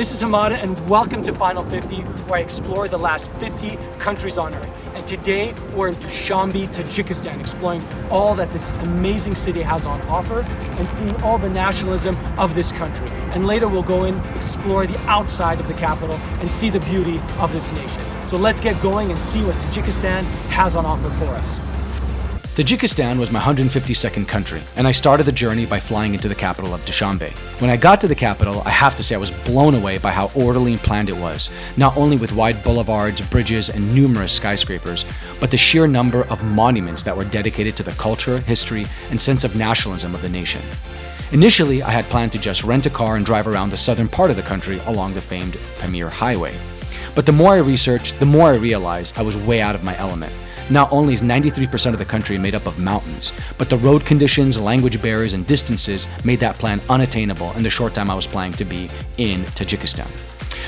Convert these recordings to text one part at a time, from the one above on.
This is Hamada and welcome to Final 50, where I explore the last 50 countries on Earth. And today we're in Dushanbe, Tajikistan, exploring all that this amazing city has on offer and seeing all the nationalism of this country. And later we'll go in, explore the outside of the capital and see the beauty of this nation. So let's get going and see what Tajikistan has on offer for us. Tajikistan was my 152nd country, and I started the journey by flying into the capital of Dushanbe. When I got to the capital, I have to say I was blown away by how orderly and planned it was, not only with wide boulevards, bridges, and numerous skyscrapers, but the sheer number of monuments that were dedicated to the culture, history, and sense of nationalism of the nation. Initially, I had planned to just rent a car and drive around the southern part of the country along the famed Pamir Highway. But the more I researched, the more I realized I was way out of my element. Not only is 93% of the country made up of mountains, but the road conditions, language barriers, and distances made that plan unattainable in the short time I was planning to be in Tajikistan.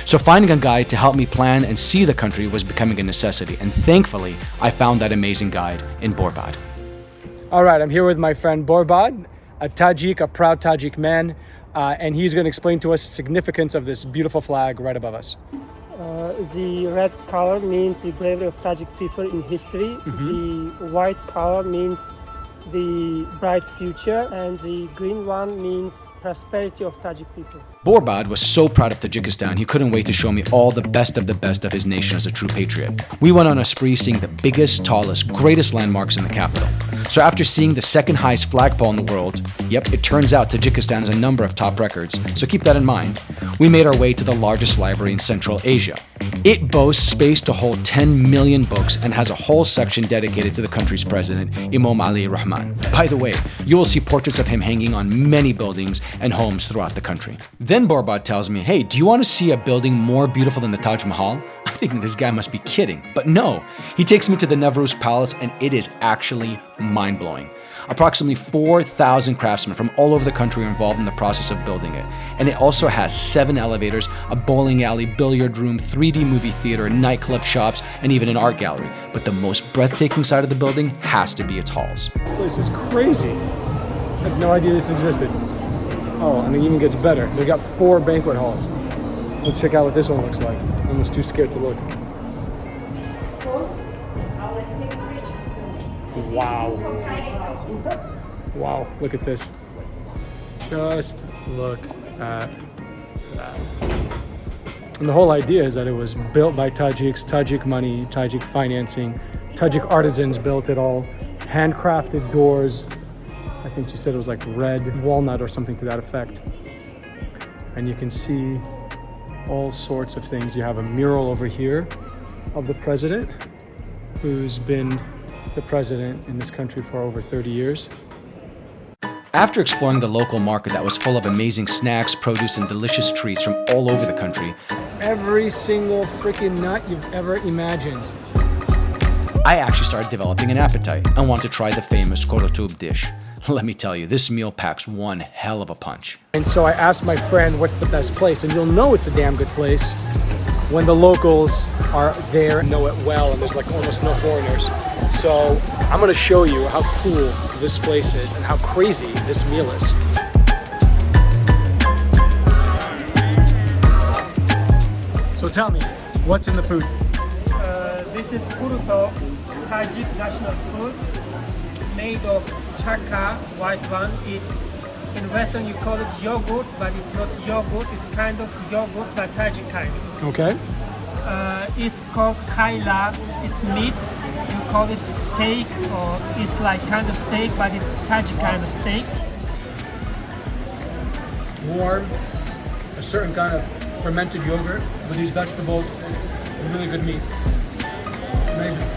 So finding a guide to help me plan and see the country was becoming a necessity, and thankfully, I found that amazing guide in Borbad. All right, I'm here with my friend Borbad, a Tajik, a proud Tajik man, and he's going to explain to us the significance of this beautiful flag right above us. The red color means the bravery of Tajik people in history. The white color means the bright future, and the green one means prosperity of Tajik people. Borbad was so proud of Tajikistan, he couldn't wait to show me all the best of his nation as a true patriot. We went on a spree seeing the biggest, tallest, greatest landmarks in the capital. So after seeing the second highest flagpole in the world, yep, it turns out Tajikistan has a number of top records, so keep that in mind, we made our way to the largest library in Central Asia. It boasts space to hold 10 million books and has a whole section dedicated to the country's president, Imam Ali Rahman. By the way, you will see portraits of him hanging on many buildings and homes throughout the country. Then Borbad tells me, hey, do you want to see a building more beautiful than the Taj Mahal? I'm thinking this guy must be kidding, but no. He takes me to the Navrouz Palace and it is actually mind-blowing. Approximately 4,000 craftsmen from all over the country are involved in the process of building it. And it also has 7 elevators, a bowling alley, billiard room, 3D movie theater, nightclub shops, and even an art gallery. But the most breathtaking side of the building has to be its halls. This place is crazy. I had no idea this existed. Oh, and it even gets better. They got 4 banquet halls. Let's check out what this one looks like. I'm almost too scared to look. Wow. Wow, look at this. Just look at that. And the whole idea is that it was built by Tajiks, Tajik money, Tajik financing, Tajik artisans built it all, handcrafted doors. I think she said it was like red walnut or something to that effect. And you can see all sorts of things. You have a mural over here of the president, who's been the president in this country for over 30 years. After exploring the local market that was full of amazing snacks, produce, and delicious treats from all over the country, Every single freaking nut you've ever imagined. I actually started developing an appetite and want to try the famous Qurutob dish. Let me tell you, this meal packs one hell of a punch. And so I asked my friend, what's the best place? And you'll know it's a damn good place when the locals are there and know it well and there's like almost no foreigners. So I'm gonna show you how cool this place is and how crazy this meal is. So tell me, what's in the food? This is Qurutob, Tajik national food, made of chaka, white one. It's in Western you call it yogurt, but it's not yogurt. It's kind of yogurt, but Tajik kind. Okay. It's called kaila. It's meat. You call it steak, or it's like kind of steak, but it's Tajik kind of steak. Warm, a certain kind of fermented yogurt with these vegetables, and really good meat. Amazing.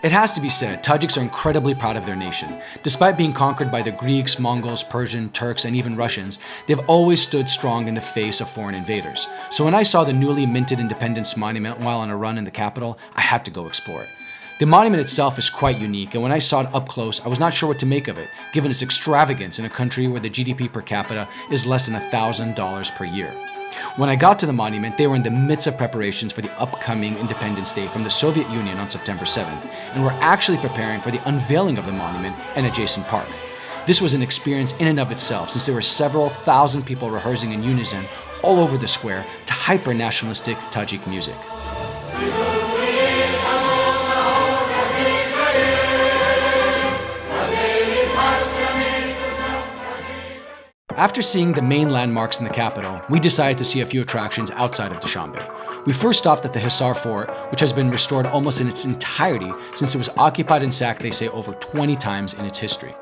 It has to be said, Tajiks are incredibly proud of their nation. Despite being conquered by the Greeks, Mongols, Persian, Turks, and even Russians, they've always stood strong in the face of foreign invaders. So when I saw the newly minted Independence Monument while on a run in the capital, I had to go explore it. The monument itself is quite unique, and when I saw it up close, I was not sure what to make of it, given its extravagance in a country where the GDP per capita is less than $1,000 per year. When I got to the monument, they were in the midst of preparations for the upcoming Independence Day from the Soviet Union on September 7th, and were actually preparing for the unveiling of the monument and adjacent park. This was an experience in and of itself, since there were several thousand people rehearsing in unison all over the square to hyper-nationalistic Tajik music. After seeing the main landmarks in the capital, we decided to see a few attractions outside of Dushanbe. We first stopped at the Hissar fort, which has been restored almost in its entirety since it was occupied and sacked, they say, over 20 times in its history.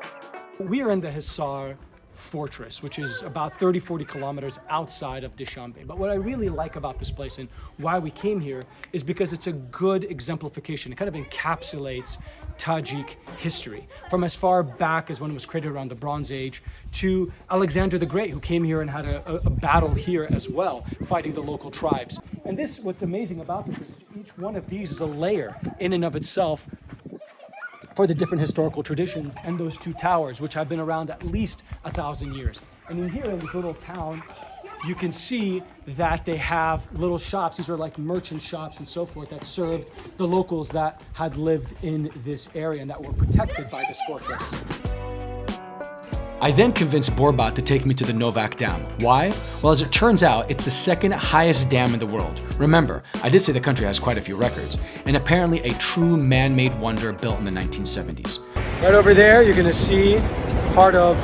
We are in the Hissar fortress, which is about 30-40 kilometers outside of Dushanbe. But what I really like about this place and why we came here is because it's a good exemplification. It kind of encapsulates Tajik history, from as far back as when it was created around the Bronze Age to Alexander the Great, who came here and had a battle here as well, fighting the local tribes. And this, what's amazing about this is each one of these is a layer in and of itself for the different historical traditions and those two towers, which have been around at least 1,000 years. And in here, in this little town, you can see that they have little shops. These are like merchant shops and so forth that served the locals that had lived in this area and that were protected by this fortress. I then convinced Borbad to take me to the Novak Dam. Why? Well, as it turns out, it's the second highest dam in the world. Remember, I did say the country has quite a few records, and apparently a true man-made wonder built in the 1970s. Right over there, you're gonna see part of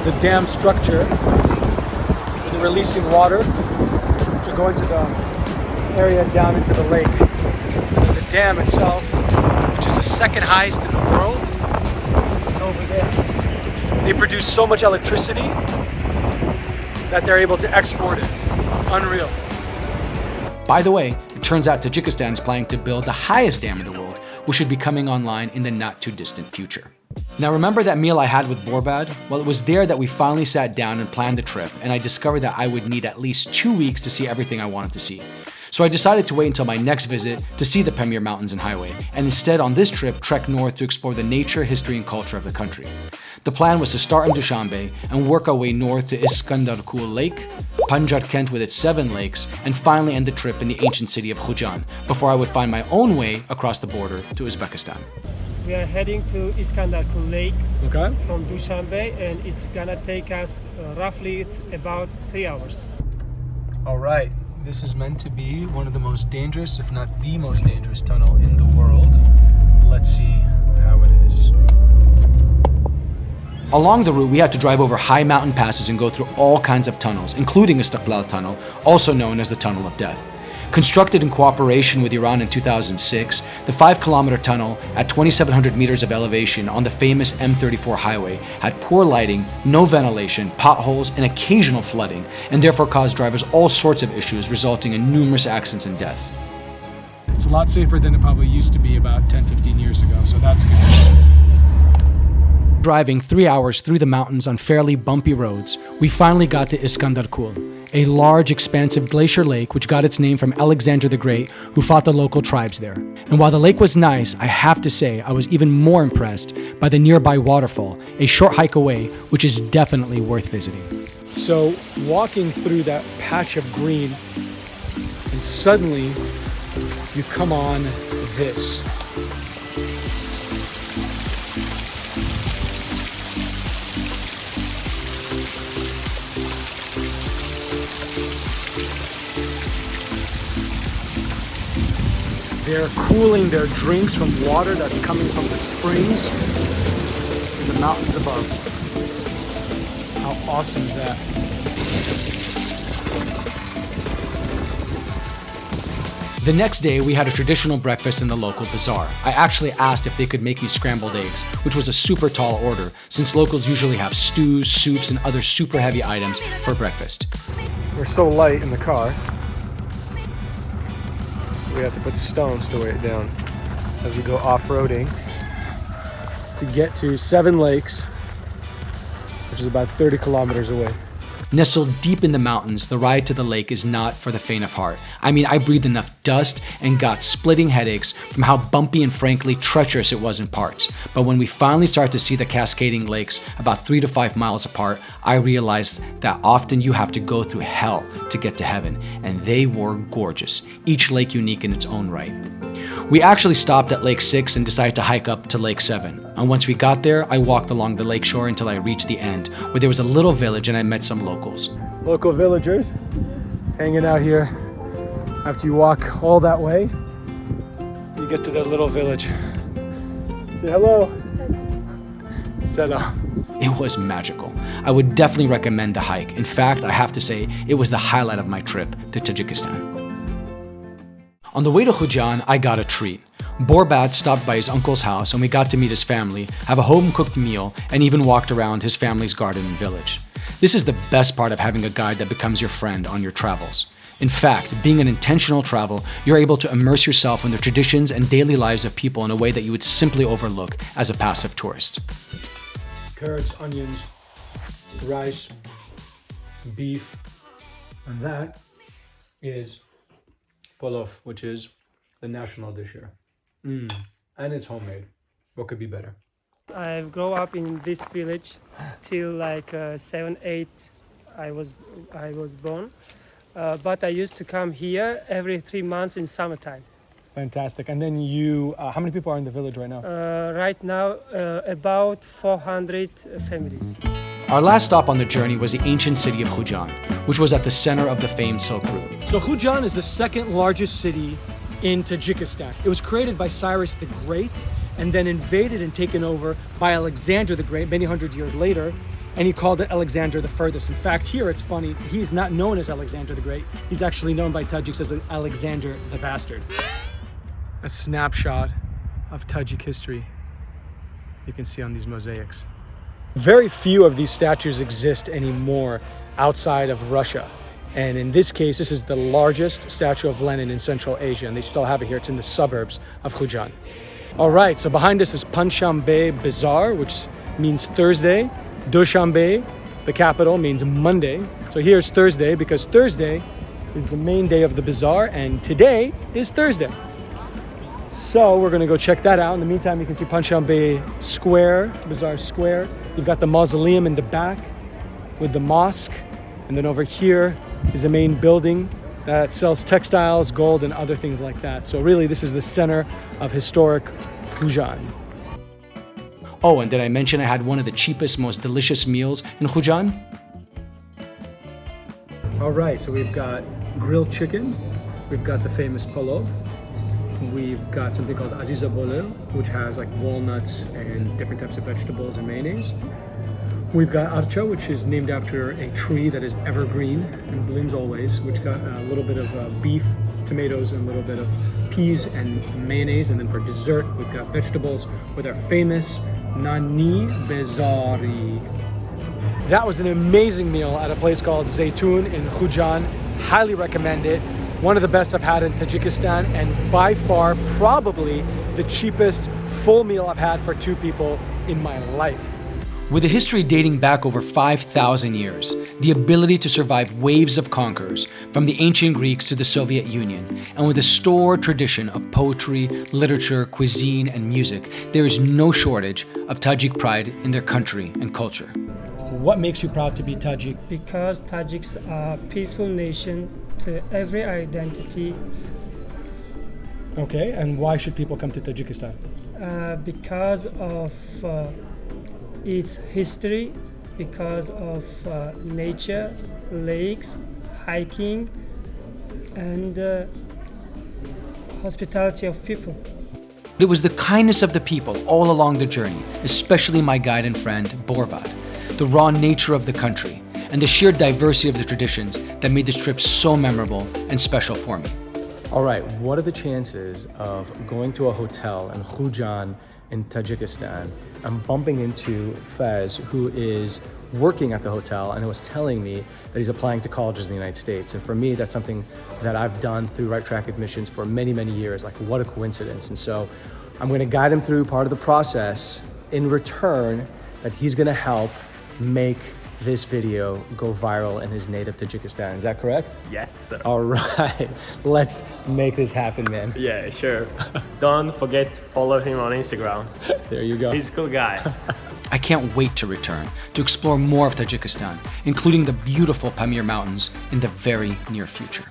the dam structure where they're releasing water, which are going to the area down into the lake. The dam itself, which is the second highest in the world, is over there. They produce so much electricity that they're able to export it. Unreal. By the way, it turns out Tajikistan is planning to build the highest dam in the world, which should be coming online in the not too distant future. Now remember that meal I had with Borbad? Well, it was there that we finally sat down and planned the trip, and I discovered that I would need at least 2 weeks to see everything I wanted to see. So I decided to wait until my next visit to see the Pamir Mountains and Highway, and instead on this trip trek north to explore the nature, history, and culture of the country. The plan was to start in Dushanbe and work our way north to Iskandarkul Lake, Panjakent with its 7 lakes, and finally end the trip in the ancient city of Khujand before I would find my own way across the border to Uzbekistan. We are heading to Iskandarkul Lake Okay. from Dushanbe, and it's gonna take us roughly about 3 hours. All right. This is meant to be one of the most dangerous, if not the most dangerous tunnel in the world. Let's see how it is. Along the route, we had to drive over high mountain passes and go through all kinds of tunnels, including Istiqlal Tunnel, also known as the Tunnel of Death. Constructed in cooperation with Iran in 2006, the 5-kilometer tunnel at 2,700 meters of elevation on the famous M34 highway had poor lighting, no ventilation, potholes, and occasional flooding, and therefore caused drivers all sorts of issues, resulting in numerous accidents and deaths. It's a lot safer than it probably used to be about 10-15 years ago, so that's good news. Driving 3 hours through the mountains on fairly bumpy roads, we finally got to Iskandarkul, a large, expansive glacier lake which got its name from Alexander the Great, who fought the local tribes there. And while the lake was nice, I have to say I was even more impressed by the nearby waterfall, a short hike away, which is definitely worth visiting. So walking through that patch of green, and suddenly you come on this. They're cooling their drinks from water that's coming from the springs in the mountains above. How awesome is that? The next day, we had a traditional breakfast in the local bazaar. I actually asked if they could make me scrambled eggs, which was a super tall order, since locals usually have stews, soups, and other super heavy items for breakfast. We're so light in the car, we have to put stones to weigh it down as we go off-roading to get to 7 lakes, which is about 30 kilometers away. Nestled deep in the mountains, the ride to the lake is not for the faint of heart. I mean, I breathed enough dust and got splitting headaches from how bumpy and frankly treacherous it was in parts. But when we finally started to see the cascading lakes about 3 to 5 miles apart, I realized that often you have to go through hell to get to heaven, and they were gorgeous, each lake unique in its own right. We actually stopped at Lake 6 and decided to hike up to Lake 7. And once we got there, I walked along the lakeshore until I reached the end, where there was a little village and I met some locals. Local villagers hanging out here. After you walk all that way, you get to their little village. Say hello. Selam. It was magical. I would definitely recommend the hike. In fact, I have to say, it was the highlight of my trip to Tajikistan. On the way to Khujand, I got a treat. Borbad stopped by his uncle's house and we got to meet his family, have a home-cooked meal, and even walked around his family's garden and village. This is the best part of having a guide that becomes your friend on your travels. In fact, being an intentional travel, you're able to immerse yourself in the traditions and daily lives of people in a way that you would simply overlook as a passive tourist. Carrots, onions, rice, beef, and that is polof, which is the national dish here. And it's homemade. What could be better? I grew up in this village till like 7, 8. I was born, but I used to come here every 3 months in summertime. Fantastic. And then you, how many people are in the village right now? Right now, about 400 families. Our last stop on the journey was the ancient city of Khujand, which was at the center of the famed Silk Route. So Khujand is the second largest city in Tajikistan. It was created by Cyrus the Great and then invaded and taken over by Alexander the Great many hundred years later, and he called it Alexander the Furthest. In fact, here it's funny, he's not known as Alexander the Great, he's actually known by Tajiks as Alexander the Bastard. A snapshot of Tajik history you can see on these mosaics. Very few of these statues exist anymore outside of Russia. And in this case, this is the largest statue of Lenin in Central Asia, and they still have it here. It's in the suburbs of Khujand. All right, so behind us is Panjakent Bazaar, which means Thursday. Dushanbe, the capital, means Monday. So here's Thursday because Thursday is the main day of the bazaar, and today is Thursday. So we're gonna go check that out. In the meantime, you can see Panjakent Square, Bazaar Square. You've got the mausoleum in the back with the mosque. And then over here is a main building that sells textiles, gold, and other things like that. So really, this is the center of historic Khujand. Oh, and did I mention I had one of the cheapest, most delicious meals in Khujand? All right, so we've got grilled chicken. We've got the famous polof. We've got something called aziza bolu, which has like walnuts and different types of vegetables and mayonnaise. We've got archa, which is named after a tree that is evergreen and blooms always, which got a little bit of beef, tomatoes, and a little bit of peas and mayonnaise. And then for dessert, we've got vegetables with our famous nani bezari. That was an amazing meal at a place called Zaytun in Khujand. Highly recommend it. One of the best I've had in Tajikistan, and by far, probably the cheapest full meal I've had for 2 people in my life. With a history dating back over 5,000 years, the ability to survive waves of conquerors, from the ancient Greeks to the Soviet Union, and with a storied tradition of poetry, literature, cuisine, and music, there is no shortage of Tajik pride in their country and culture. What makes you proud to be Tajik? Because Tajiks are a peaceful nation to every identity. Okay, and why should people come to Tajikistan? Because of its history, because of nature, lakes, hiking, and hospitality of people. It was the kindness of the people all along the journey, especially my guide and friend, Borbad, the raw nature of the country, and the sheer diversity of the traditions that made this trip so memorable and special for me. All right, what are the chances of going to a hotel in Khujand in Tajikistan? I'm bumping into Fez, who is working at the hotel and was telling me that he's applying to colleges in the United States. And for me, that's something that I've done through Right Track Admissions for many, many years. Like, what a coincidence. And so I'm going to guide him through part of the process in return that he's going to help make this video go viral in his native Tajikistan. Is that correct? Yes, sir. All right, let's make this happen, man. Yeah, sure. Don't forget to follow him on Instagram. There you go. He's a cool guy. I can't wait to return to explore more of Tajikistan, including the beautiful Pamir Mountains, in the very near future.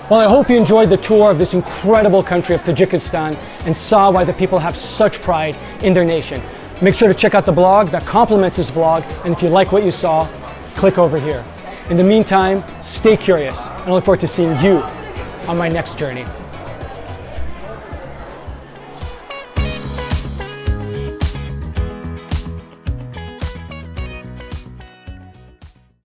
Well, I hope you enjoyed the tour of this incredible country of Tajikistan and saw why the people have such pride in their nation. Make sure to check out the blog that complements this vlog, and if you like what you saw, click over here. In the meantime, stay curious, and I look forward to seeing you on my next journey.